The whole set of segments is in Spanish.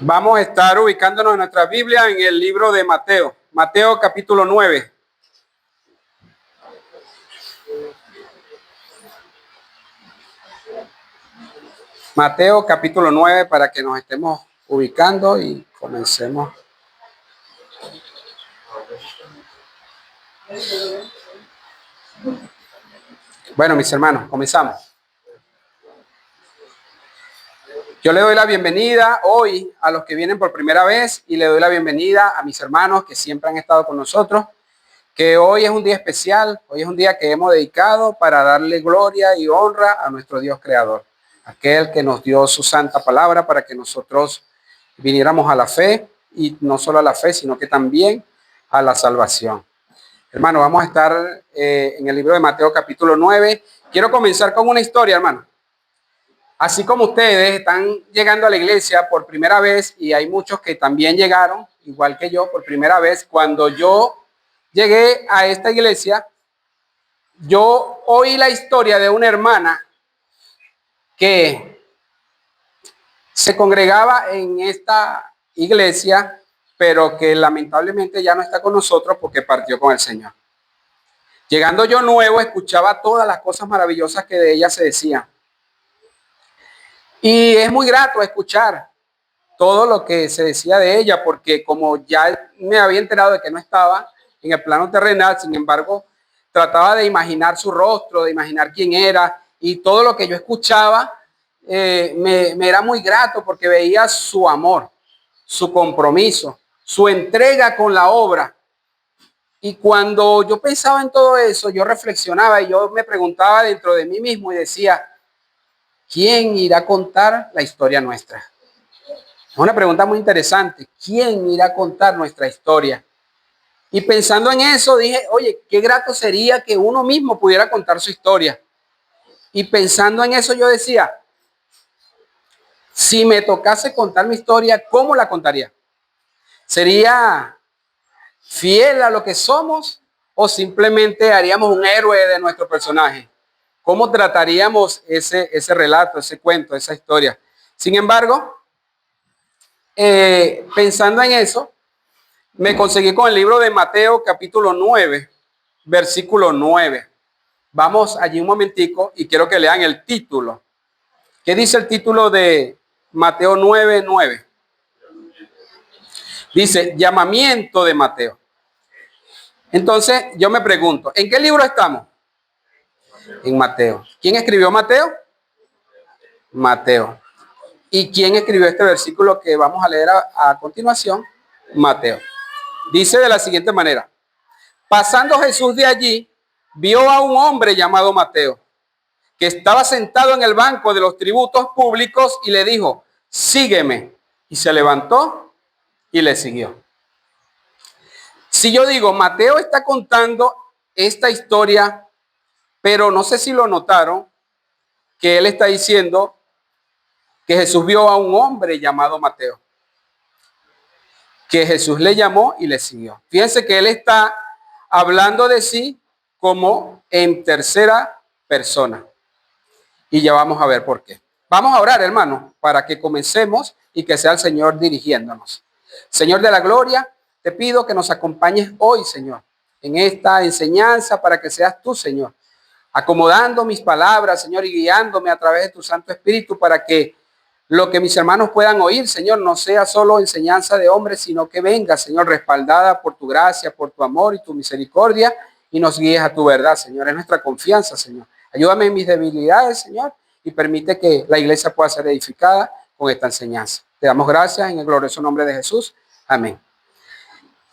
Vamos a estar ubicándonos en nuestra Biblia en el libro de Mateo. Mateo capítulo 9. Mateo capítulo 9 para que nos estemos ubicando y comencemos. Bueno, mis hermanos, comenzamos. Yo le doy la bienvenida hoy a los que vienen por primera vez y le doy la bienvenida a mis hermanos que siempre han estado con nosotros, que hoy es un día especial, hoy es un día que hemos dedicado para darle gloria y honra a nuestro Dios creador, aquel que nos dio su santa palabra para que nosotros viniéramos a la fe, y no solo a la fe, sino que también a la salvación. Hermano, vamos a estar en el libro de Mateo capítulo 9. Quiero comenzar con una historia, hermano. Así como ustedes están llegando a la iglesia por primera vez, y hay muchos que también llegaron, igual que yo, por primera vez, cuando yo llegué a esta iglesia, yo oí la historia de una hermana que se congregaba en esta iglesia, pero que lamentablemente ya no está con nosotros porque partió con el Señor. Llegando yo nuevo, escuchaba todas las cosas maravillosas que de ella se decían. Y es muy grato escuchar todo lo que se decía de ella, porque como ya me había enterado de que no estaba en el plano terrenal, sin embargo, trataba de imaginar su rostro, de imaginar quién era, y todo lo que yo escuchaba me era muy grato porque veía su amor, su compromiso, su entrega con la obra. Y cuando yo pensaba en todo eso, yo reflexionaba y yo me preguntaba dentro de mí mismo y decía, ¿quién irá a contar la historia nuestra? Es una pregunta muy interesante. ¿Quién irá a contar nuestra historia? Y pensando en eso dije, oye, qué grato sería que uno mismo pudiera contar su historia. Y pensando en eso yo decía, si me tocase contar mi historia, ¿cómo la contaría? ¿Sería fiel a lo que somos o simplemente haríamos un héroe de nuestro personaje? ¿Cómo trataríamos ese relato, ese cuento, esa historia? Sin embargo, pensando en eso, me conseguí con el libro de Mateo capítulo 9, versículo 9. Vamos allí un momentico y quiero que lean el título. ¿Qué dice el título de Mateo 9, 9? Dice, llamamiento de Mateo. Entonces yo me pregunto, ¿en qué libro estamos? En Mateo. ¿Quién escribió Mateo? Mateo. ¿Y quién escribió este versículo que vamos a leer a continuación? Mateo. Dice de la siguiente manera, pasando Jesús de allí, vio a un hombre llamado Mateo, que estaba sentado en el banco de los tributos públicos y le dijo, sígueme. Y se levantó y le siguió. Si yo digo, Mateo está contando esta historia, pero no sé si lo notaron, que él está diciendo que Jesús vio a un hombre llamado Mateo, que Jesús le llamó y le siguió. Fíjense que él está hablando de sí como en tercera persona. Y ya vamos a ver por qué. Vamos a orar, hermano, para que comencemos y que sea el Señor dirigiéndonos. Señor de la gloria, te pido que nos acompañes hoy, Señor, en esta enseñanza para que seas tú, Señor, acomodando mis palabras, Señor, y guiándome a través de tu Santo Espíritu para que lo que mis hermanos puedan oír, Señor, no sea solo enseñanza de hombres, sino que venga, Señor, respaldada por tu gracia, por tu amor y tu misericordia, y nos guíes a tu verdad, Señor. Es nuestra confianza, Señor. Ayúdame en mis debilidades, Señor, y permite que la iglesia pueda ser edificada con esta enseñanza. Te damos gracias en el glorioso nombre de Jesús. Amén.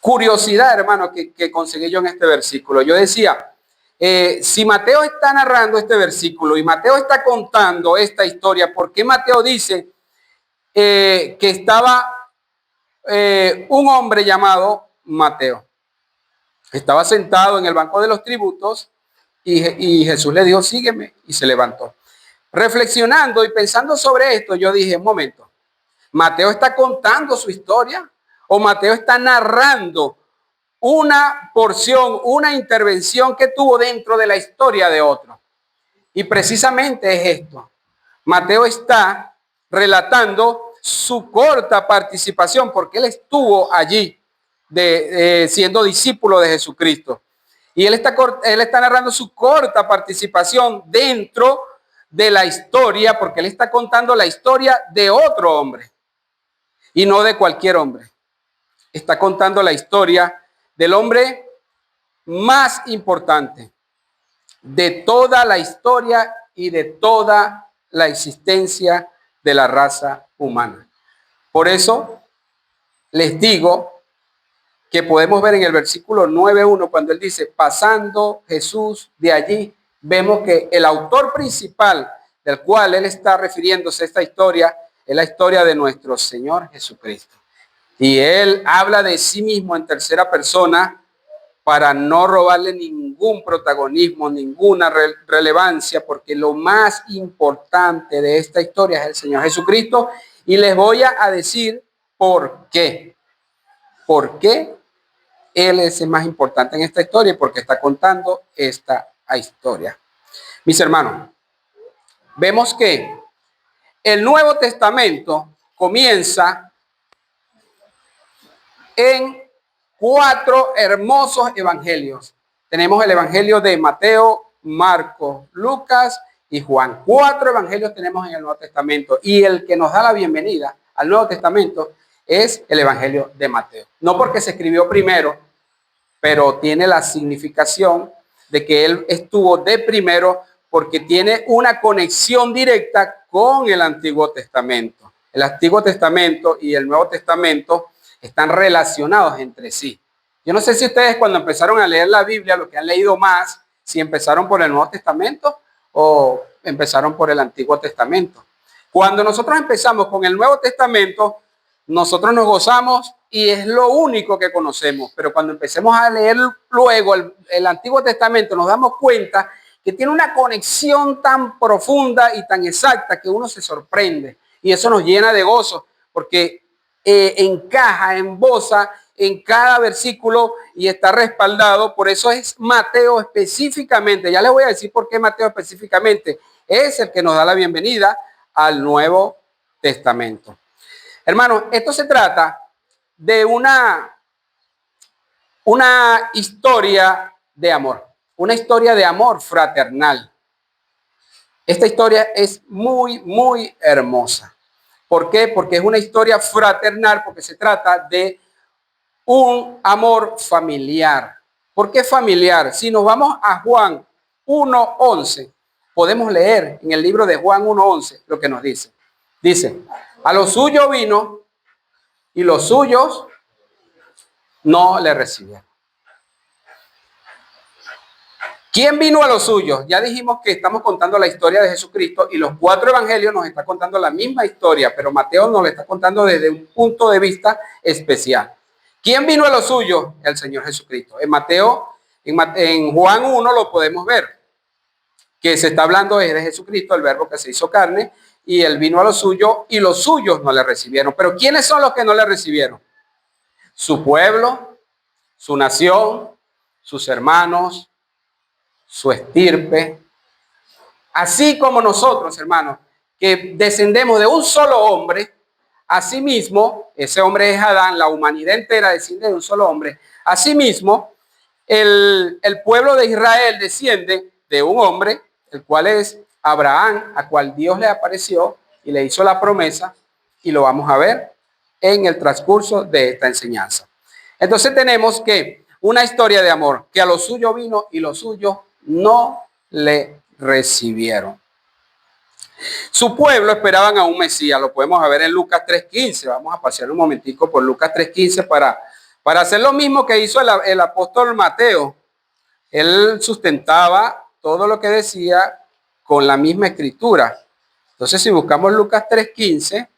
Curiosidad, hermano, que conseguí yo en este versículo. Yo decía, si Mateo está narrando este versículo y Mateo está contando esta historia, ¿por qué Mateo dice que estaba un hombre llamado Mateo? Estaba sentado en el banco de los tributos y Jesús le dijo, sígueme, y se levantó. Reflexionando y pensando sobre esto, yo dije, un momento, ¿Mateo está contando su historia o Mateo está narrando una porción, una intervención que tuvo dentro de la historia de otro? Y precisamente es esto. Mateo está relatando su corta participación, porque él estuvo allí siendo discípulo de Jesucristo. Y él está narrando su corta participación dentro de la historia, porque él está contando la historia de otro hombre y no de cualquier hombre. Está contando la historia del hombre más importante de toda la historia y de toda la existencia de la raza humana. Por eso les digo que podemos ver en el versículo 9:1 cuando él dice, pasando Jesús de allí, vemos que el autor principal del cual él está refiriéndose a esta historia es la historia de nuestro Señor Jesucristo. Y él habla de sí mismo en tercera persona para no robarle ningún protagonismo, ninguna relevancia, porque lo más importante de esta historia es el Señor Jesucristo. Y les voy a decir por qué. ¿Por qué él es el más importante en esta historia? Y porque está contando esta historia. Mis hermanos, vemos que el Nuevo Testamento comienza en 4 hermosos evangelios. Tenemos el evangelio de Mateo, Marcos, Lucas y Juan. 4 evangelios tenemos en el Nuevo Testamento. Y el que nos da la bienvenida al Nuevo Testamento es el evangelio de Mateo. No porque se escribió primero, pero tiene la significación de que él estuvo de primero porque tiene una conexión directa con el Antiguo Testamento. El Antiguo Testamento y el Nuevo Testamento están relacionados entre sí. Yo no sé si ustedes cuando empezaron a leer la Biblia, lo que han leído más, si empezaron por el Nuevo Testamento o empezaron por el Antiguo Testamento. Cuando nosotros empezamos con el Nuevo Testamento, nosotros nos gozamos y es lo único que conocemos. Pero cuando empecemos a leer luego el Antiguo Testamento, nos damos cuenta que tiene una conexión tan profunda y tan exacta que uno se sorprende. Y eso nos llena de gozo, porque encaja, emboza en cada versículo y está respaldado. Por eso es Mateo específicamente. Ya les voy a decir por qué Mateo específicamente es el que nos da la bienvenida al Nuevo Testamento. Hermanos, esto se trata de una historia de amor, una historia de amor fraternal. Esta historia es muy, muy hermosa. ¿Por qué? Porque es una historia fraternal, porque se trata de un amor familiar. ¿Por qué familiar? Si nos vamos a Juan 1:11, podemos leer en el libro de Juan 1:11 lo que nos dice. Dice, a lo suyo vino y los suyos no le recibieron. ¿Quién vino a los suyos? Ya dijimos que estamos contando la historia de Jesucristo y los 4 evangelios nos están contando la misma historia, pero Mateo nos la está contando desde un punto de vista especial. ¿Quién vino a los suyos? El Señor Jesucristo. En Mateo, en Juan 1 lo podemos ver, que se está hablando de Jesucristo, el verbo que se hizo carne, y él vino a los suyos y los suyos no le recibieron. Pero ¿quiénes son los que no le recibieron? Su pueblo, su nación, sus hermanos, su estirpe, así como nosotros, hermanos, que descendemos de un solo hombre. Asimismo, ese hombre es Adán, la humanidad entera desciende de un solo hombre. Asimismo, el pueblo de Israel desciende de un hombre, el cual es Abraham, a cual Dios le apareció y le hizo la promesa, y lo vamos a ver en el transcurso de esta enseñanza. Entonces tenemos que una historia de amor, que a lo suyo vino y los suyos no le recibieron. Su pueblo esperaban a un Mesías, lo podemos ver en Lucas 3:15. Vamos a pasear un momentico por Lucas 3:15 para hacer lo mismo que hizo el apóstol Mateo. Él sustentaba todo lo que decía con la misma escritura. Entonces, si buscamos Lucas 3:15,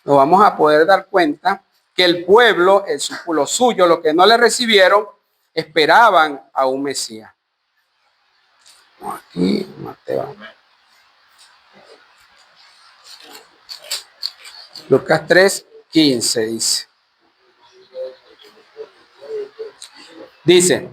nos vamos a poder dar cuenta que el pueblo, lo suyo, lo que no le recibieron, esperaban a un Mesías. Aquí, Mateo. Lucas 3:15 dice. Dice,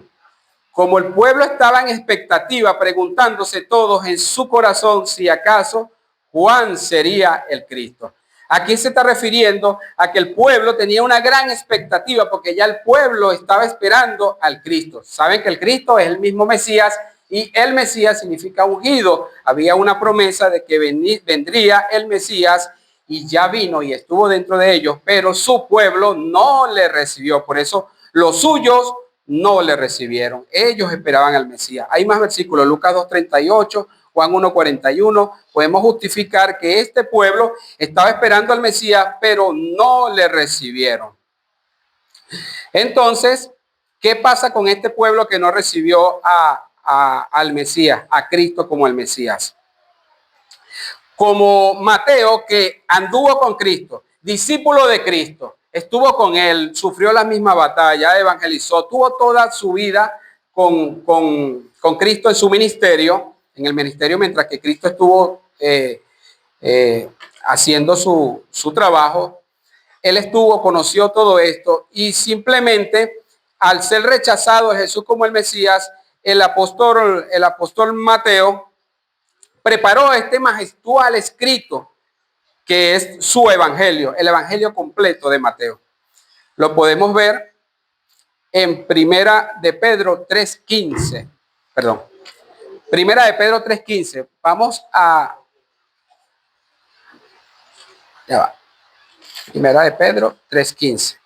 como el pueblo estaba en expectativa, preguntándose todos en su corazón si acaso Juan sería el Cristo. ¿A quién se está refiriendo? A que el pueblo tenía una gran expectativa porque ya el pueblo estaba esperando al Cristo. Saben que el Cristo es el mismo Mesías y el Mesías significa ungido. Había una promesa de que vendría el Mesías y ya vino y estuvo dentro de ellos, pero su pueblo no le recibió. Por eso los suyos no le recibieron. Ellos esperaban al Mesías. Hay más versículos, Lucas 2:38. Juan 1:41, podemos justificar que este pueblo estaba esperando al Mesías, pero no le recibieron. Entonces, ¿qué pasa con este pueblo que no recibió al Mesías, a Cristo como el Mesías? Como Mateo, que anduvo con Cristo, discípulo de Cristo, estuvo con él, sufrió la misma batalla, evangelizó, tuvo toda su vida con Cristo en su ministerio, en el ministerio mientras que Cristo estuvo haciendo su trabajo. Él estuvo, conoció todo esto y simplemente al ser rechazado de Jesús como el Mesías, el apóstol Mateo preparó este majestual escrito que es su evangelio, el evangelio completo de Mateo. Lo podemos ver en Primera de Pedro 3:15, perdón. Primera de Pedro 3:15. Vamos a... Ya va. Primera de Pedro 3:15.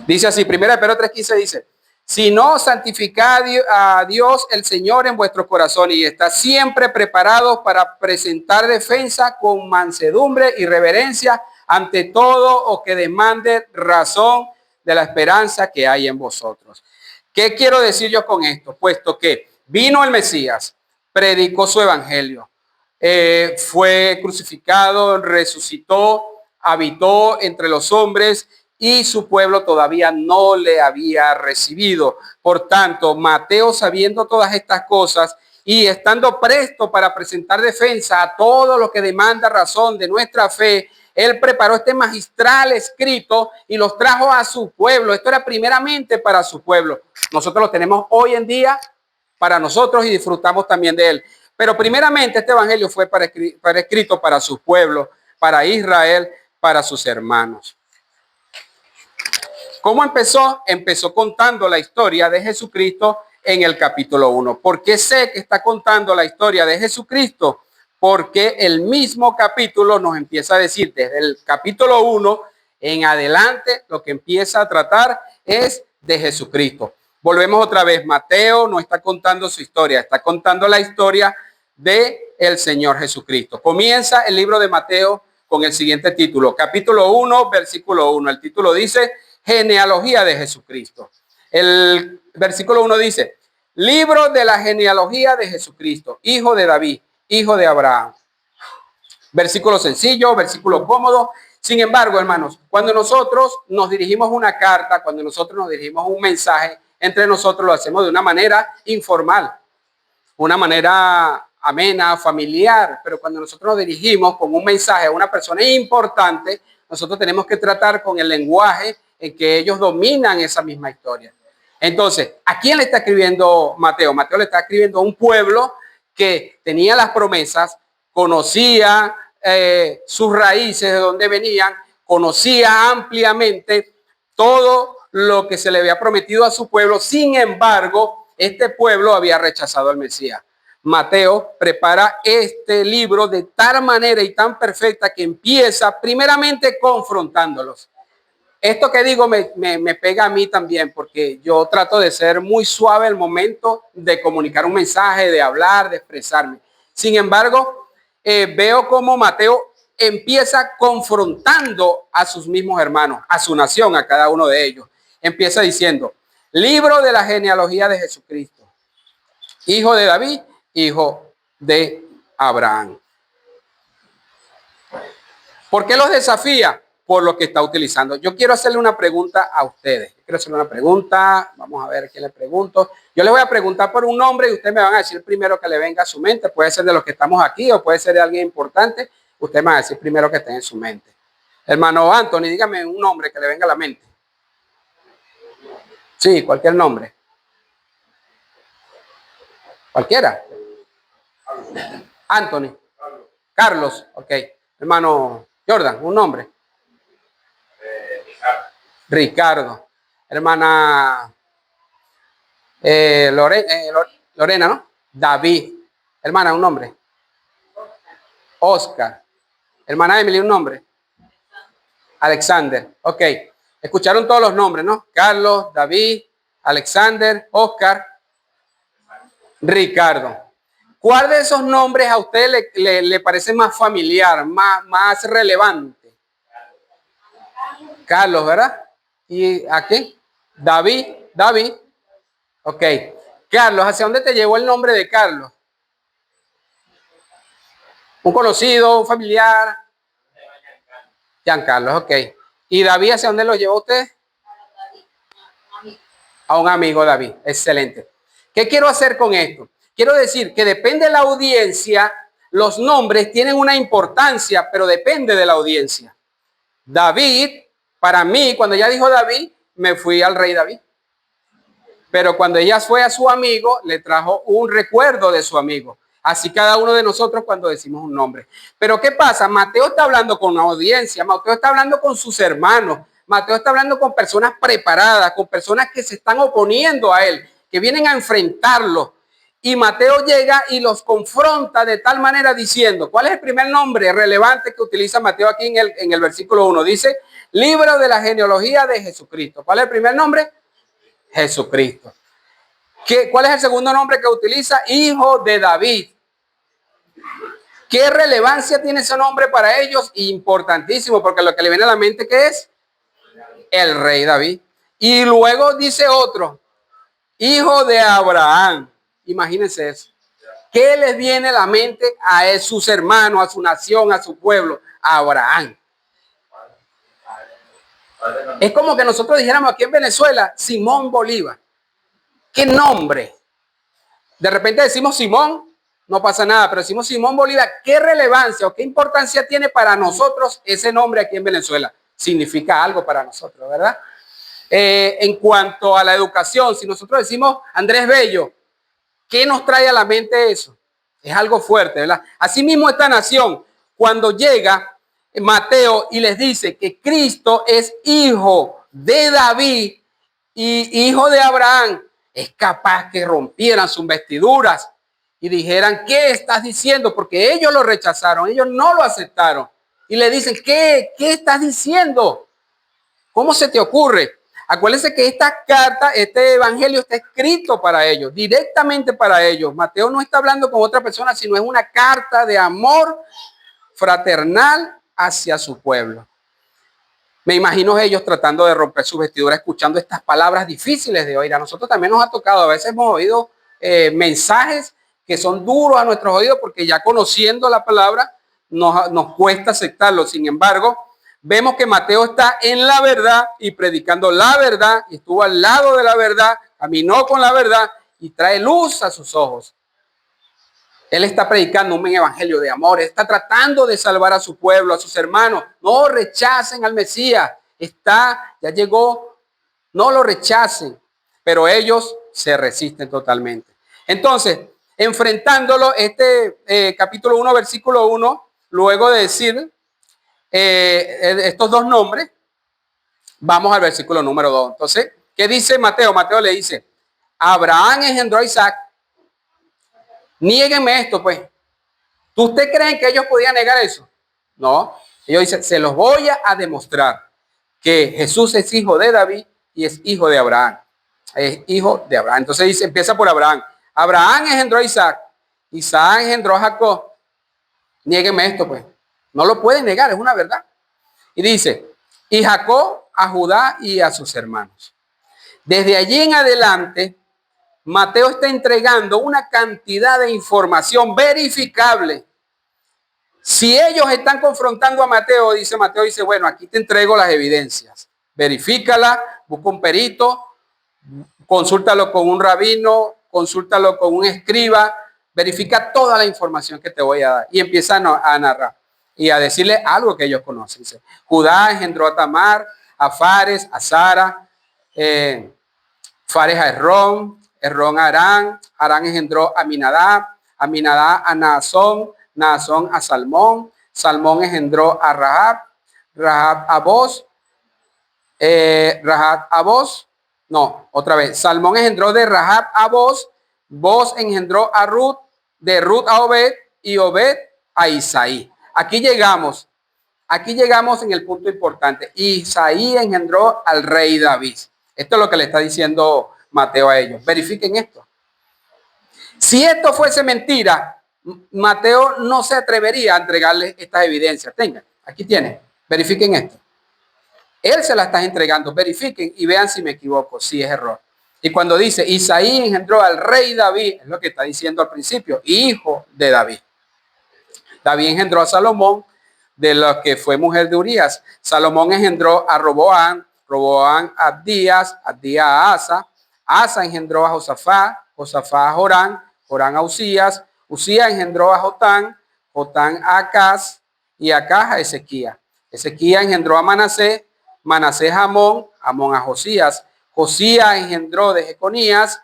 Dice así, Primera de Pedro 3:15 dice, si no, santificad a Dios el Señor en vuestro corazón y está siempre preparados para presentar defensa con mansedumbre y reverencia ante todo o que demande razón de la esperanza que hay en vosotros. ¿Qué quiero decir yo con esto? Puesto que vino el Mesías, predicó su evangelio, fue crucificado, resucitó, habitó entre los hombres y su pueblo todavía no le había recibido. Por tanto, Mateo, sabiendo todas estas cosas y estando presto para presentar defensa a todo lo que demanda razón de nuestra fe, él preparó este magistral escrito y los trajo a su pueblo. Esto era primeramente para su pueblo. Nosotros lo tenemos hoy en día para nosotros y disfrutamos también de él. Pero primeramente este evangelio fue escrito para su pueblo, para Israel, para sus hermanos. ¿Cómo empezó? Empezó contando la historia de Jesucristo en el capítulo 1. ¿Por qué sé que está contando la historia de Jesucristo? Porque el mismo capítulo nos empieza a decir, desde el capítulo 1 en adelante, lo que empieza a tratar es de Jesucristo. Volvemos otra vez, Mateo no está contando su historia, está contando la historia de el Señor Jesucristo. Comienza el libro de Mateo con el siguiente título, capítulo 1, versículo 1. El título dice, genealogía de Jesucristo. El versículo 1 dice, libro de la genealogía de Jesucristo, hijo de David, hijo de Abraham. Versículo sencillo, versículo cómodo. Sin embargo, hermanos, cuando nosotros nos dirigimos una carta, cuando nosotros nos dirigimos un mensaje, entre nosotros lo hacemos de una manera informal, una manera amena, familiar, pero cuando nosotros nos dirigimos con un mensaje a una persona importante, nosotros tenemos que tratar con el lenguaje en que ellos dominan esa misma historia. Entonces, ¿a quién le está escribiendo Mateo? Mateo le está escribiendo a un pueblo que tenía las promesas, conocía sus raíces, de dónde venían, conocía ampliamente todo lo que se le había prometido a su pueblo. Sin embargo, este pueblo había rechazado al Mesías. Mateo prepara este libro de tal manera y tan perfecta que empieza primeramente confrontándolos. Esto que digo me pega a mí también porque yo trato de ser muy suave al momento de comunicar un mensaje, de hablar, de expresarme. Sin embargo, veo cómo Mateo empieza confrontando a sus mismos hermanos, a su nación, a cada uno de ellos. Empieza diciendo, libro de la genealogía de Jesucristo, hijo de David, hijo de Abraham. ¿Por qué los desafía? Por lo que está utilizando. Yo quiero hacerle una pregunta a ustedes. Quiero hacerle una pregunta. Vamos a ver qué le pregunto. Yo les voy a preguntar por un nombre y ustedes me van a decir primero que le venga a su mente. Puede ser de los que estamos aquí o puede ser de alguien importante. Ustedes me van a decir primero que esté en su mente. Hermano Anthony, dígame un nombre que le venga a la mente. Sí, cualquier nombre. Cualquiera. Anthony. Carlos, ok. Hermano Jordan, un nombre. Ricardo. Hermana Lorena, ¿no? David. Hermana, un nombre. Oscar. Hermana Emily, un nombre. Alexander. Ok. Escucharon todos los nombres, ¿no? Carlos, David, Alexander, Oscar, Ricardo. ¿Cuál de esos nombres a usted le parece más familiar, más relevante? Carlos, ¿verdad? ¿Y a qué? David. Ok. Carlos, ¿hacia dónde te llevó el nombre de Carlos? ¿Un conocido, un familiar? Giancarlos, ok. ¿Y David, hacia dónde lo llevó usted? A un amigo, David. Excelente. ¿Qué quiero hacer con esto? Quiero decir que depende de la audiencia, los nombres tienen una importancia, pero depende de la audiencia. David, para mí, cuando ella dijo David, me fui al rey David. Pero cuando ella fue a su amigo, le trajo un recuerdo de su amigo. Así cada uno de nosotros cuando decimos un nombre. Pero ¿qué pasa? Mateo está hablando con una audiencia, Mateo está hablando con sus hermanos, Mateo está hablando con personas preparadas, con personas que se están oponiendo a él, que vienen a enfrentarlo. Y Mateo llega y los confronta de tal manera diciendo, ¿cuál es el primer nombre relevante que utiliza Mateo aquí en el versículo 1? Dice, libro de la genealogía de Jesucristo. ¿Cuál es el primer nombre? Jesucristo. ¿Cuál es el segundo nombre que utiliza? Hijo de David. ¿Qué relevancia tiene ese nombre para ellos? Importantísimo, porque lo que le viene a la mente, ¿qué es? El rey David. Y luego dice otro, hijo de Abraham. Imagínense eso. ¿Qué les viene a la mente a sus hermanos, a su nación, a su pueblo? A Abraham. Es como que nosotros dijéramos aquí en Venezuela, Simón Bolívar. ¿Qué nombre? De repente decimos Simón, no pasa nada, pero decimos Simón Bolívar. ¿Qué relevancia o qué importancia tiene para nosotros ese nombre aquí en Venezuela? Significa algo para nosotros, ¿verdad? En cuanto a la educación, si nosotros decimos Andrés Bello, ¿qué nos trae a la mente eso? Es algo fuerte, ¿verdad? Asimismo, esta nación, cuando llega Mateo y les dice que Cristo es hijo de David y hijo de Abraham, es capaz que rompieran sus vestiduras y dijeran, ¿qué estás diciendo? Porque ellos lo rechazaron, ellos no lo aceptaron. Y le dicen, ¿qué estás diciendo? ¿Cómo se te ocurre? Acuérdense que esta carta, este evangelio está escrito para ellos, directamente para ellos. Mateo no está hablando con otra persona, sino es una carta de amor fraternal hacia su pueblo. Me imagino ellos tratando de romper su vestidura, escuchando estas palabras difíciles de oír. A nosotros también nos ha tocado, a veces hemos oído mensajes que son duros a nuestros oídos porque ya conociendo la palabra nos cuesta aceptarlo. Sin embargo, vemos que Mateo está en la verdad y predicando la verdad, y estuvo al lado de la verdad, caminó con la verdad y trae luz a sus ojos. Él está predicando un evangelio de amor, está tratando de salvar a su pueblo, a sus hermanos. No rechacen al Mesías, ya llegó, no lo rechacen, pero ellos se resisten totalmente. Entonces, enfrentándolo, capítulo 1, versículo 1, luego de decir estos dos nombres, vamos al versículo número 2. Entonces, ¿qué dice Mateo? Mateo le dice, Abraham engendró a Isaac. Niéguenme esto, pues. ¿Ustedes creen que ellos podían negar eso? No. Ellos dicen, se los voy a demostrar que Jesús es hijo de David y es hijo de Abraham. Es hijo de Abraham. Entonces dice, empieza por Abraham. Abraham engendró a Isaac. Isaac engendró a Jacob. Niéguenme esto, pues. No lo pueden negar, es una verdad. Y dice, y Jacob a Judá y a sus hermanos. Desde allí en adelante, Mateo está entregando una cantidad de información verificable. Si ellos están confrontando a Mateo, dice, bueno, aquí te entrego las evidencias. Verifícala, busca un perito, consúltalo con un rabino, consúltalo con un escriba, verifica toda la información que te voy a dar. Y empieza a narrar. y a decirle algo que ellos conocen. Dice, Judá engendró a Tamar, a Fares, a Sara, Fares a Esrón, Esrón a Arán, Arán engendró a Aminadab, Aminadab a Naasón, Naasón a Salmón, Salmón engendró a Rahab, Rahab a Boz, Rahab a Boz, no, otra vez, Salmón engendró de Rahab a Boz, Boz engendró a Ruth, de Ruth a Obed y Obed a Isaí. Aquí llegamos en el punto importante. Isaí engendró al rey David. Esto es lo que le está diciendo Mateo a ellos. Verifiquen esto. Si esto fuese mentira, Mateo no se atrevería a entregarles estas evidencias. Tengan, aquí tienen. Verifiquen esto. Él se la está entregando. Verifiquen y vean si me equivoco, si es error. Y cuando dice Isaí engendró al rey David, es lo que está diciendo al principio, hijo de David. David engendró a Salomón, de lo que fue mujer de Urías. Salomón engendró a Roboam, Roboam a Abdías, Abdías a Asa, Asa engendró a Josafá, Josafá a Jorán, Jorán a Usías, Usías engendró a Jotán, Jotán a Acaz y Acaz a Ezequías. Ezequías engendró a Manasés, Manasés a Amón, Amón a Josías, Josías engendró de Jeconías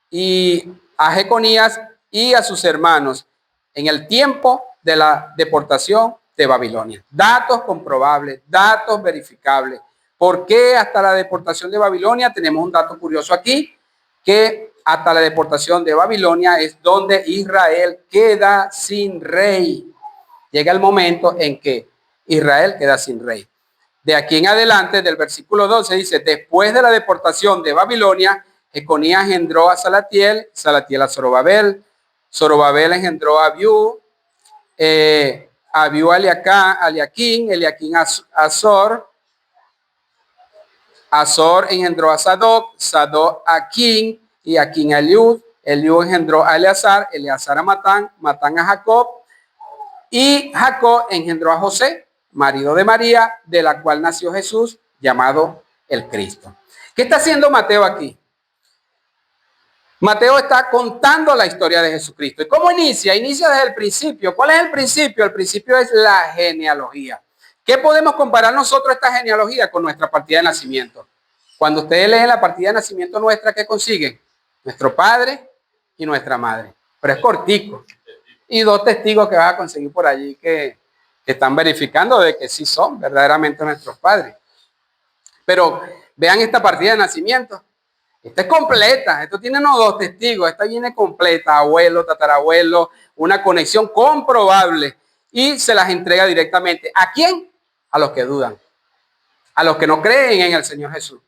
y a Jeconías y a sus hermanos en el tiempo de la deportación de Babilonia. Datos comprobables, datos verificables. ¿Por qué hasta la deportación de Babilonia? Tenemos un dato curioso aquí, que hasta la deportación de Babilonia es donde Israel queda sin rey. Llega el momento en que Israel queda sin rey. De aquí en adelante, del versículo 12 dice, después de la deportación de Babilonia, Jeconías engendró a Salatiel, Salatiel a Zorobabel, Zorobabel engendró a Abiú, Abiú a Eliaquín, Eliaquín a Azor, Azor engendró a Sadoc, Sadoc a Aquín y Aquín a Eliud, Eliud engendró a Eleazar, Eleazar a Matán, Matán a Jacob y Jacob engendró a José, marido de María, de la cual nació Jesús, llamado el Cristo. ¿Qué está haciendo Mateo aquí? Mateo está contando la historia de Jesucristo. ¿Y cómo inicia? Inicia desde el principio. ¿Cuál es el principio? El principio es la genealogía. ¿Qué podemos comparar nosotros esta genealogía con nuestra partida de nacimiento? Cuando ustedes leen la partida de nacimiento nuestra, ¿qué consiguen? Nuestro padre y nuestra madre. Pero es cortico. Y 2 testigos que vas a conseguir por allí que están verificando de que sí son verdaderamente nuestros padres. Pero vean esta partida de nacimiento. Esta es completa. Esto tiene no 2 testigos. Esta viene completa. Abuelo, tatarabuelo, una conexión comprobable. Y se las entrega directamente. ¿A quién? A los que dudan. A los que no creen en el Señor Jesús.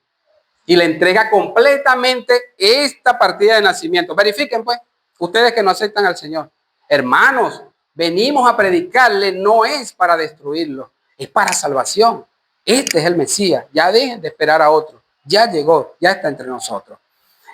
Y le entrega completamente esta partida de nacimiento. Verifiquen pues, ustedes que no aceptan al Señor. Hermanos, venimos a predicarle, no es para destruirlo, es para salvación. Este es el Mesías. Ya dejen de esperar a otro. Ya llegó, ya está entre nosotros.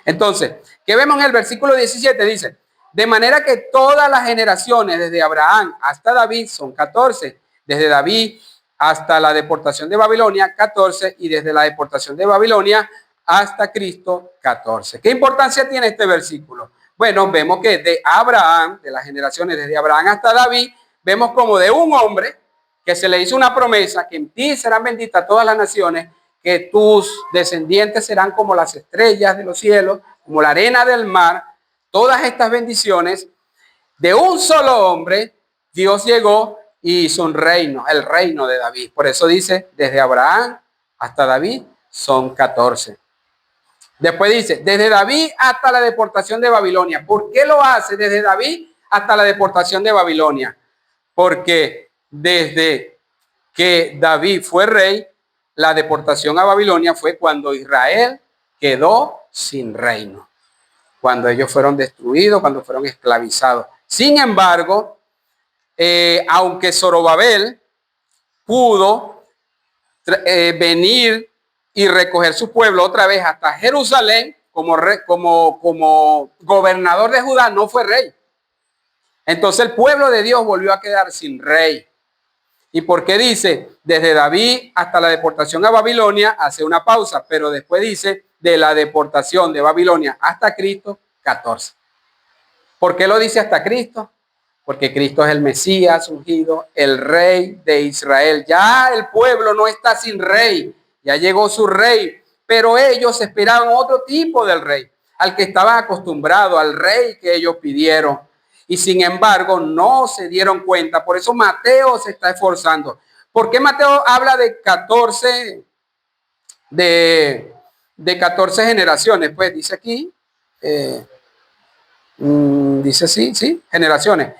Entonces, ¿qué vemos en el versículo 17? Dice, de manera que todas las generaciones desde Abraham hasta David son 14. Desde David hasta la deportación de Babilonia, 14. Y desde la deportación de Babilonia hasta Cristo, 14. ¿Qué importancia tiene este versículo? Bueno, vemos que de Abraham, de las generaciones desde Abraham hasta David, vemos como de un hombre que se le hizo una promesa, que en ti serán benditas todas las naciones, que tus descendientes serán como las estrellas de los cielos, como la arena del mar. Todas estas bendiciones, de un solo hombre, Dios llegó y hizo un reino, el reino de David. Por eso dice, desde Abraham hasta David son 14. Después dice, desde David hasta la deportación de Babilonia. ¿Por qué lo hace desde David hasta la deportación de Babilonia? Porque desde que David fue rey, la deportación a Babilonia fue cuando Israel quedó sin reino. Cuando ellos fueron destruidos, cuando fueron esclavizados. Sin embargo, aunque Zorobabel pudo venir y recoger su pueblo otra vez hasta Jerusalén, como gobernador de Judá, no fue rey. Entonces el pueblo de Dios volvió a quedar sin rey. ¿Y por qué dice? Desde David hasta la deportación a Babilonia, hace una pausa, pero después dice de la deportación de Babilonia hasta Cristo, 14. ¿Por qué lo dice hasta Cristo? porque Cristo es el Mesías ungido, el rey de Israel. Ya el pueblo no está sin rey, ya llegó su rey, pero ellos esperaban otro tipo del rey, al que estaban acostumbrados, al rey que ellos pidieron. Y sin embargo no se dieron cuenta. Por eso Mateo se está esforzando. ¿Por qué Mateo habla de 14 generaciones? Pues dice aquí, dice sí, generaciones.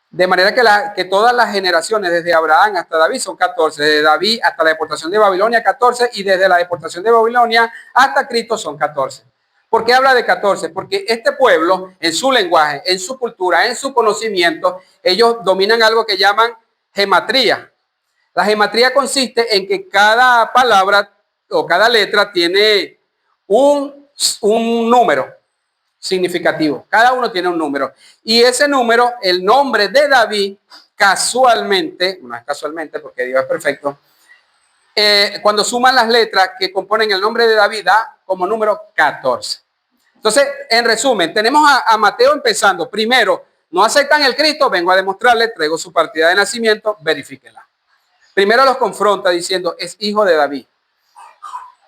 De manera que todas las generaciones, desde Abraham hasta David, son 14. Desde David hasta la deportación de Babilonia, 14. Y desde la deportación de Babilonia hasta Cristo son 14. ¿Por qué habla de 14? Porque este pueblo, en su lenguaje, en su cultura, en su conocimiento, ellos dominan algo que llaman gematría. La gematría consiste en que cada palabra o cada letra tiene un número significativo. Cada uno tiene un número. Y ese número, el nombre de David, casualmente, no es casualmente porque Dios es perfecto, cuando suman las letras que componen el nombre de David, da como número 14. Entonces, en resumen, tenemos a Mateo empezando. Primero, no aceptan el Cristo, vengo a demostrarles, traigo su partida de nacimiento, verifíquenla. Primero los confronta diciendo, es hijo de David.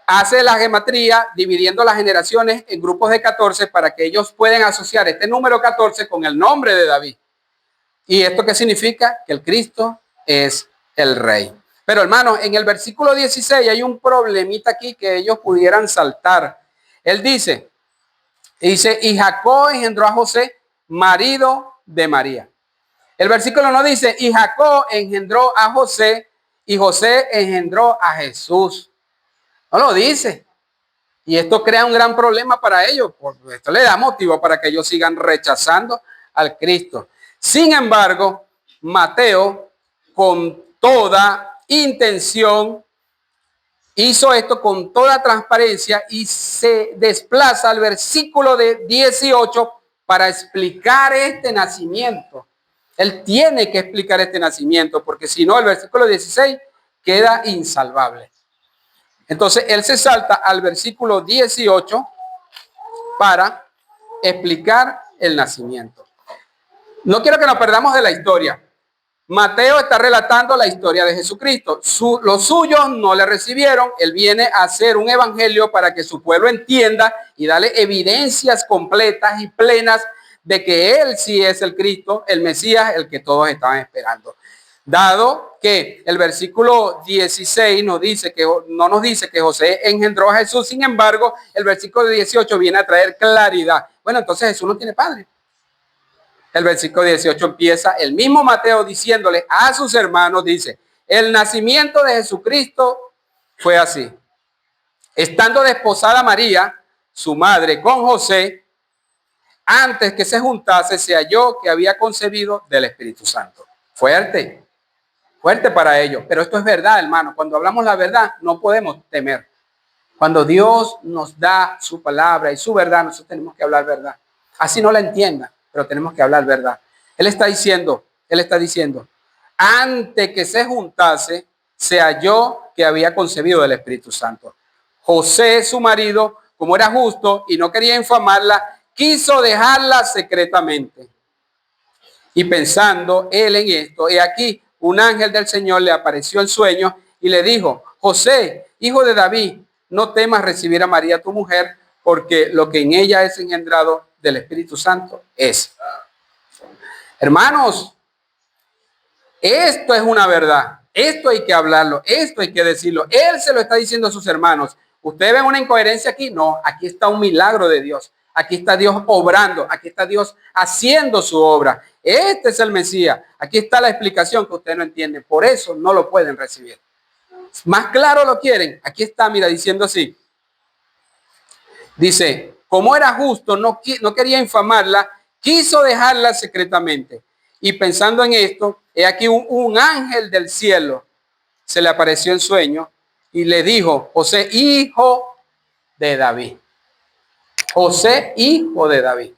Hace la gematría dividiendo las generaciones en grupos de 14 para que ellos puedan asociar este número 14 con el nombre de David. ¿Y esto qué significa? Que el Cristo es el rey. Pero hermanos, en el versículo 16 hay un problemita aquí que ellos pudieran saltar. Él dice, y Jacob engendró a José, marido de María. El versículo no dice, y Jacob engendró a José, y José engendró a Jesús. No lo dice. Y esto crea un gran problema para ellos. Porque esto le da motivo para que ellos sigan rechazando al Cristo. Sin embargo, Mateo, con toda intención, hizo esto con toda transparencia y se desplaza al versículo de 18 para explicar este nacimiento. Él tiene que explicar este nacimiento, porque si no, el versículo 16 queda insalvable. Entonces, él se salta al versículo 18 para explicar el nacimiento. No quiero que nos perdamos de la historia. Mateo está relatando la historia de Jesucristo. Los suyos no le recibieron. Él viene a hacer un evangelio para que su pueblo entienda y darle evidencias completas y plenas de que él sí es el Cristo, el Mesías, el que todos estaban esperando. Dado que el versículo 16 no nos dice que José engendró a Jesús, sin embargo, el versículo 18 viene a traer claridad. Bueno, entonces Jesús no tiene padre. El versículo 18 empieza el mismo Mateo diciéndole a sus hermanos, dice, el nacimiento de Jesucristo fue así. Estando desposada María, su madre, con José, antes que se juntase, se halló que había concebido del Espíritu Santo. Fuerte para ellos. Pero esto es verdad, hermano. Cuando hablamos la verdad, no podemos temer. Cuando Dios nos da su palabra y su verdad, nosotros tenemos que hablar verdad. Así no la entiendan, pero tenemos que hablar verdad. Él está diciendo, antes que se juntase, se halló que había concebido del Espíritu Santo. José, su marido, como era justo y no quería infamarla, quiso dejarla secretamente. Y pensando él en esto, he aquí, un ángel del Señor le apareció en sueño y le dijo, José, hijo de David, no temas recibir a María tu mujer, porque lo que en ella es engendrado del Espíritu Santo es. Hermanos, esto es una verdad. Esto hay que hablarlo, esto hay que decirlo. Él se lo está diciendo a sus hermanos. ¿Ustedes ven una incoherencia aquí? No, aquí está un milagro de Dios. Aquí está Dios obrando, aquí está Dios haciendo su obra. Este es el Mesías. Aquí está la explicación que ustedes no entienden. Por eso no lo pueden recibir. Más claro lo quieren. Aquí está, mira, diciendo así. Dice, como era justo, no quería infamarla, quiso dejarla secretamente. Y pensando en esto, he aquí un ángel del cielo se le apareció en sueño y le dijo, José, hijo de David. José, hijo de David.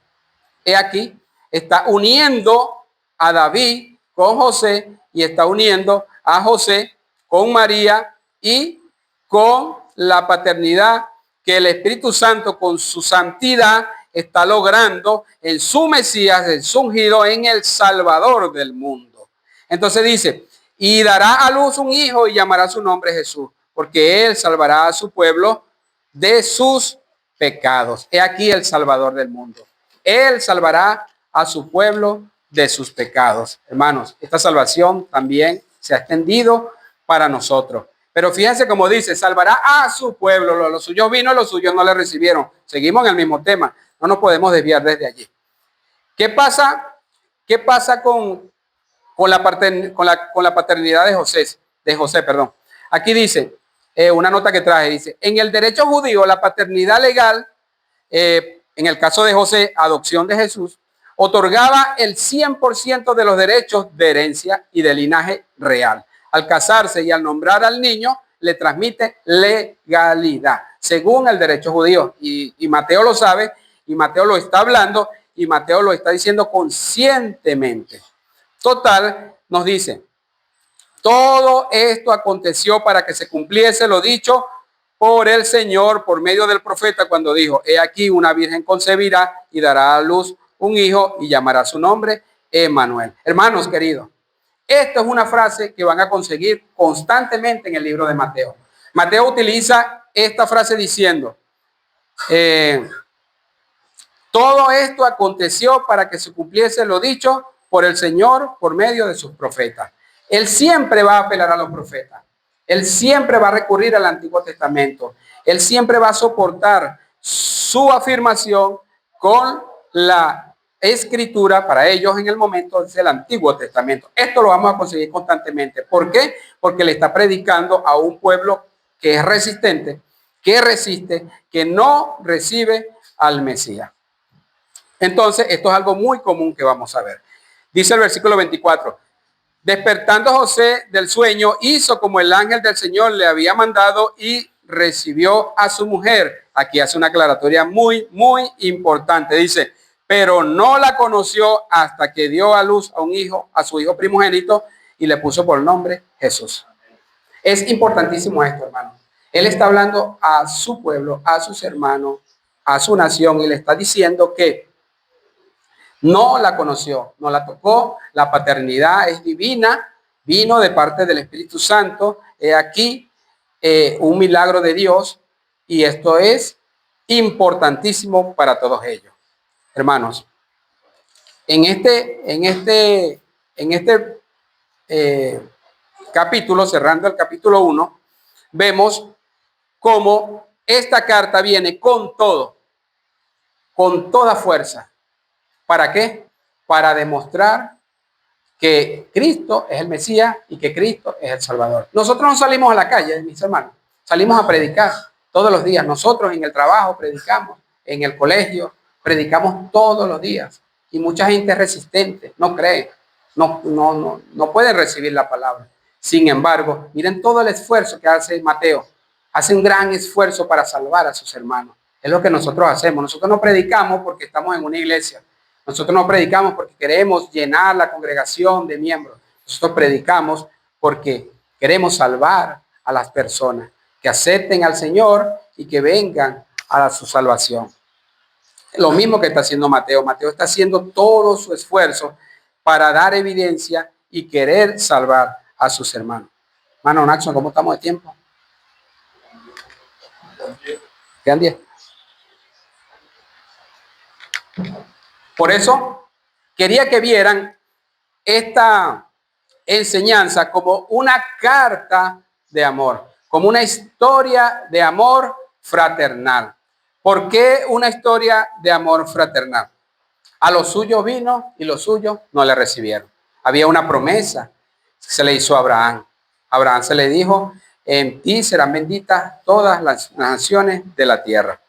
He aquí, está uniendo a David con José y está uniendo a José con María y con la paternidad que el Espíritu Santo con su santidad está logrando en su Mesías, en su ungido, en el Salvador del mundo. Entonces dice, y dará a luz un hijo y llamará su nombre Jesús, porque él salvará a su pueblo de sus pecados. He aquí el Salvador del mundo. Él salvará a su pueblo de sus pecados. Hermanos, esta salvación también se ha extendido para nosotros. Pero fíjense como dice, salvará a su pueblo. Los suyos vino, los suyos no le recibieron. Seguimos en el mismo tema. No nos podemos desviar desde allí. ¿Qué pasa? ¿Qué pasa con la paternidad de José, perdón? Aquí dice, una nota que traje, dice, en el derecho judío, la paternidad legal, en el caso de José, adopción de Jesús, otorgaba el 100% de los derechos de herencia y de linaje real. Al casarse y al nombrar al niño, le transmite legalidad, según el derecho judío. Y Mateo lo sabe, y Mateo lo está hablando, y Mateo lo está diciendo conscientemente. Total, nos dice, todo esto aconteció para que se cumpliese lo dicho por el Señor por medio del profeta cuando dijo, he aquí una virgen concebirá y dará a luz un hijo y llamará su nombre Emmanuel. Hermanos queridos, esta es una frase que van a conseguir constantemente en el libro de Mateo. Mateo utiliza esta frase diciendo, todo esto aconteció para que se cumpliese lo dicho por el Señor por medio de sus profetas. Él siempre va a apelar a los profetas. Él siempre va a recurrir al Antiguo Testamento. Él siempre va a soportar su afirmación con la escritura para ellos en el momento del Antiguo Testamento. Esto lo vamos a conseguir constantemente. ¿Por qué? Porque le está predicando a un pueblo que es resistente, que resiste, que no recibe al Mesías. Entonces, esto es algo muy común que vamos a ver. Dice el versículo 24. Despertando José del sueño, hizo como el ángel del Señor le había mandado y recibió a su mujer. Aquí hace una aclaratoria muy, muy importante. Dice, pero no la conoció hasta que dio a luz a un hijo, a su hijo primogénito, y le puso por nombre Jesús. Es importantísimo esto, hermano. Él está hablando a su pueblo, a sus hermanos, a su nación, y le está diciendo que no la conoció, no la tocó, la paternidad es divina, vino de parte del Espíritu Santo. He aquí un milagro de Dios, y esto es importantísimo para todos ellos. Hermanos, en este capítulo, cerrando el capítulo 1, vemos cómo esta carta viene con todo, con toda fuerza. ¿Para qué? Para demostrar que Cristo es el Mesías y que Cristo es el Salvador. Nosotros no salimos a la calle, mis hermanos, salimos a predicar todos los días. Nosotros en el trabajo predicamos, en el colegio predicamos todos los días, y mucha gente es resistente, no cree, no puede recibir la palabra. Sin embargo, miren todo el esfuerzo que hace Mateo. Hace un gran esfuerzo para salvar a sus hermanos. Es lo que nosotros hacemos. Nosotros no predicamos porque estamos en una iglesia. Nosotros no predicamos porque queremos llenar la congregación de miembros. Nosotros predicamos porque queremos salvar a las personas, que acepten al Señor y que vengan a su salvación. Lo mismo que está haciendo Mateo. Mateo está haciendo todo su esfuerzo para dar evidencia y querer salvar a sus hermanos. Hermano Naxon, ¿cómo estamos de tiempo? Quedan 10. Por eso quería que vieran esta enseñanza como una carta de amor, como una historia de amor fraternal. ¿Por qué una historia de amor fraternal? A los suyos vino y los suyos no le recibieron. Había una promesa que se le hizo a Abraham. A Abraham se le dijo, en ti serán benditas todas las naciones de la tierra.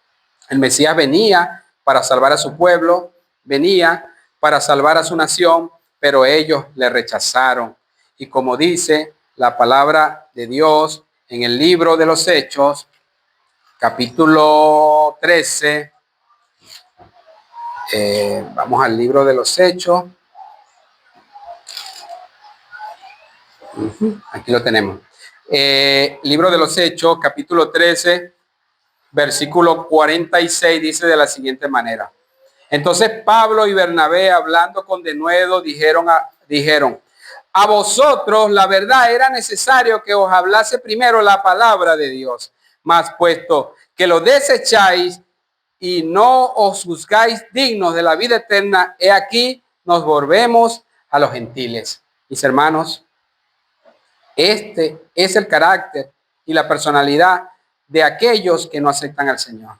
El Mesías venía para salvar a su pueblo, venía para salvar a su nación, pero ellos le rechazaron. Y como dice la palabra de Dios en el libro de los Hechos, capítulo 13, vamos al libro de los Hechos. Aquí lo tenemos. Libro de los Hechos, capítulo 13, versículo 46, dice de la siguiente manera. Entonces Pablo y Bernabé, hablando con denuedo, dijeron, a vosotros la verdad era necesario que os hablase primero la palabra de Dios, mas puesto que lo desecháis y no os juzgáis dignos de la vida eterna, he aquí nos volvemos a los gentiles. Mis hermanos, este es el carácter y la personalidad de aquellos que no aceptan al Señor.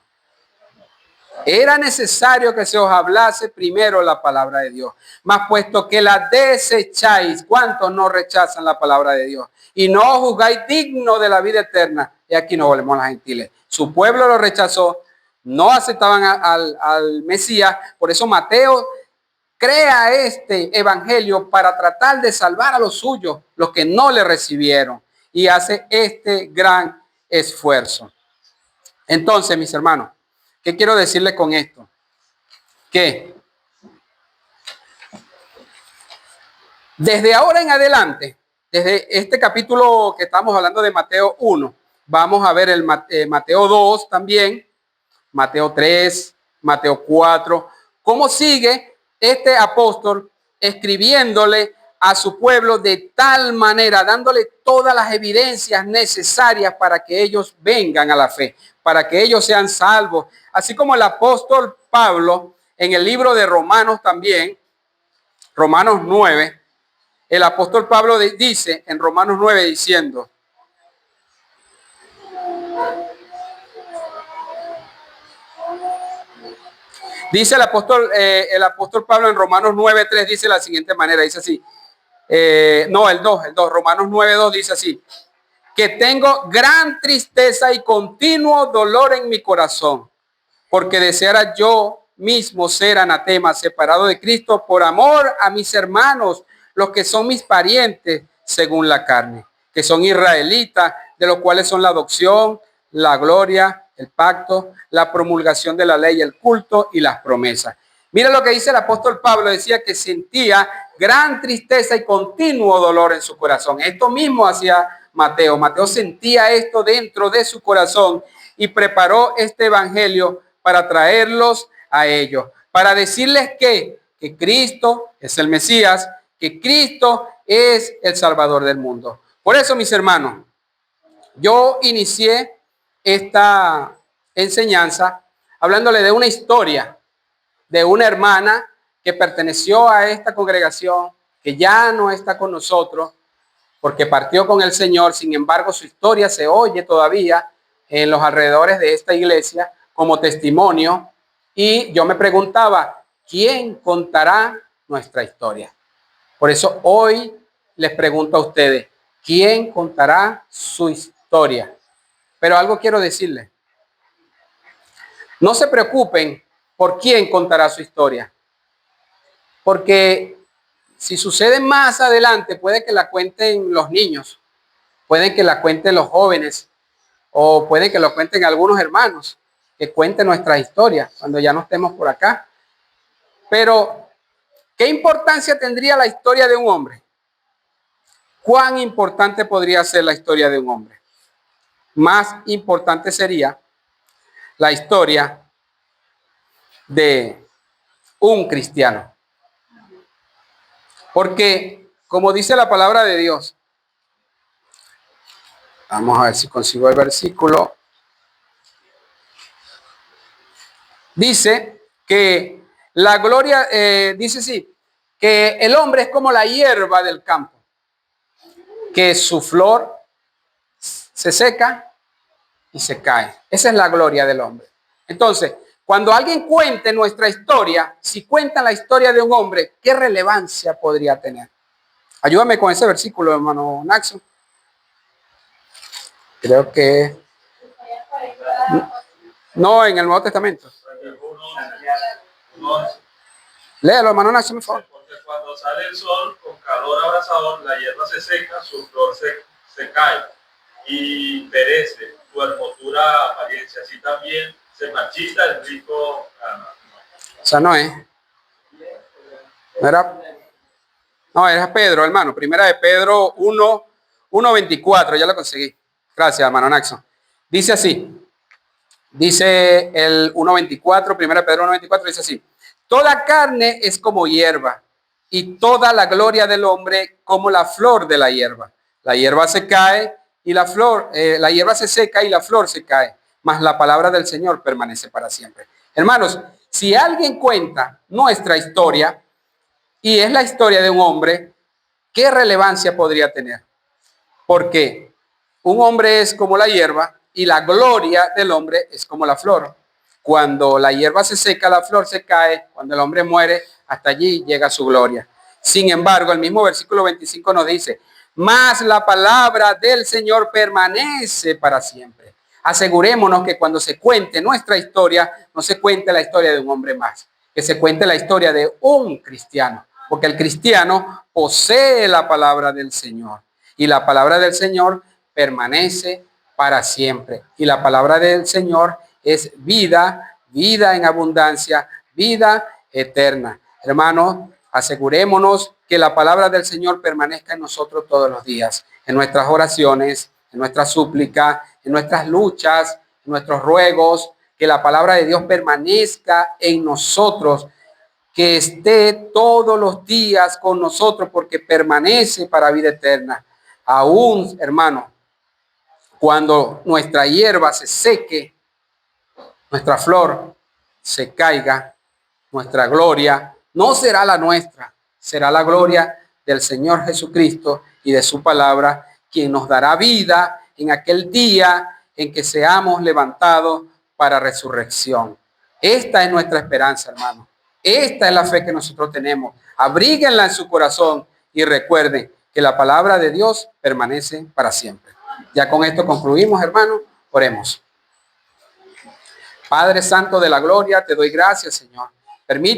Era necesario que se os hablase primero la palabra de Dios, mas puesto que la desecháis, ¿cuántos no rechazan la palabra de Dios? Y no os juzgáis digno de la vida eterna, y aquí nos volvemos a los gentiles. Su pueblo lo rechazó, no aceptaban al Mesías, por eso Mateo crea este evangelio para tratar de salvar a los suyos, los que no le recibieron, y hace este gran esfuerzo. Entonces, mis hermanos, ¿qué quiero decirle con esto? Que desde ahora en adelante, desde este capítulo que estamos hablando de Mateo 1, vamos a ver el Mateo 2 también, Mateo 3, Mateo 4, cómo sigue este apóstol escribiéndole a su pueblo de tal manera, dándole todas las evidencias necesarias para que ellos vengan a la fe, para que ellos sean salvos. Así como el apóstol Pablo en el libro de Romanos también, Romanos 9, el apóstol Pablo dice en Romanos 9 diciendo, dice el apóstol Pablo en Romanos 9:3 dice de la siguiente manera, dice así, el 2, Romanos 9:2 dice así, que tengo gran tristeza y continuo dolor en mi corazón, porque deseara yo mismo ser anatema, separado de Cristo, por amor a mis hermanos, los que son mis parientes según la carne, que son israelitas, de los cuales son la adopción, la gloria, el pacto, la promulgación de la ley, el culto y las promesas. Mira lo que dice el apóstol Pablo, decía que sentía gran tristeza y continuo dolor en su corazón. Esto mismo hacía Mateo. Mateo sentía esto dentro de su corazón y preparó este evangelio para traerlos a ellos, para decirles que Cristo es el Mesías, que Cristo es el Salvador del mundo. Por eso, mis hermanos, yo inicié esta enseñanza hablándole de una historia de una hermana que perteneció a esta congregación, que ya no está con nosotros porque partió con el Señor. Sin embargo, su historia se oye todavía en los alrededores de esta iglesia como testimonio. Y yo me preguntaba, ¿quién contará nuestra historia? Por eso hoy les pregunto a ustedes, ¿quién contará su historia? Pero algo quiero decirles. No se preocupen por quién contará su historia. Porque si sucede más adelante, puede que la cuenten los niños, puede que la cuenten los jóvenes, o puede que lo cuenten algunos hermanos, que cuenten nuestra historia cuando ya no estemos por acá. Pero, ¿qué importancia tendría la historia de un hombre? ¿Cuán importante podría ser la historia de un hombre? Más importante sería la historia de un cristiano. Porque, como dice la palabra de Dios, vamos a ver si consigo el versículo, dice que la gloria, dice sí, que el hombre es como la hierba del campo, que su flor se seca y se cae. Esa es la gloria del hombre. Entonces, cuando alguien cuente nuestra historia, si cuentan la historia de un hombre, ¿qué relevancia podría tener? Ayúdame con ese versículo, hermano Naxon. Creo que no, en el Nuevo Testamento. Léalo, hermano Naxon, por favor. Porque cuando sale el sol con calor abrasador, la hierba se seca, su flor se cae y perece, su hermosura apariencia. Así también se marchita el rico. O sea, no es. No, era Pedro, hermano. Primera de Pedro 1:24. Ya lo conseguí. Gracias, hermano Naxon. Dice así. Dice el 1:24, primera de Pedro 1:24, dice así. Toda carne es como hierba, y toda la gloria del hombre como la flor de la hierba. La hierba se cae y la flor, la hierba se seca y la flor se cae, mas la palabra del Señor permanece para siempre. Hermanos, si alguien cuenta nuestra historia y es la historia de un hombre, ¿qué relevancia podría tener? Porque un hombre es como la hierba y la gloria del hombre es como la flor. Cuando la hierba se seca, la flor se cae. Cuando el hombre muere, hasta allí llega su gloria. Sin embargo, el mismo versículo 25 nos dice, mas la palabra del Señor permanece para siempre. Asegurémonos que cuando se cuente nuestra historia, no se cuente la historia de un hombre más, que se cuente la historia de un cristiano, porque el cristiano posee la palabra del Señor y la palabra del Señor permanece para siempre. Y la palabra del Señor es vida, vida en abundancia, vida eterna. Hermanos, asegurémonos que la palabra del Señor permanezca en nosotros todos los días, en nuestras oraciones, en nuestras súplicas, en nuestras luchas, en nuestros ruegos, que la palabra de Dios permanezca en nosotros, que esté todos los días con nosotros, porque permanece para vida eterna. Aún, hermano, cuando nuestra hierba se seque, nuestra flor se caiga, nuestra gloria no será la nuestra, será la gloria del Señor Jesucristo y de su palabra, quien nos dará vida en aquel día en que seamos levantados para resurrección. Esta es nuestra esperanza, hermano. Esta es la fe que nosotros tenemos. Abríguenla en su corazón y recuerden que la palabra de Dios permanece para siempre. Ya con esto concluimos, hermano. Oremos. Padre Santo de la gloria, te doy gracias, Señor. Permite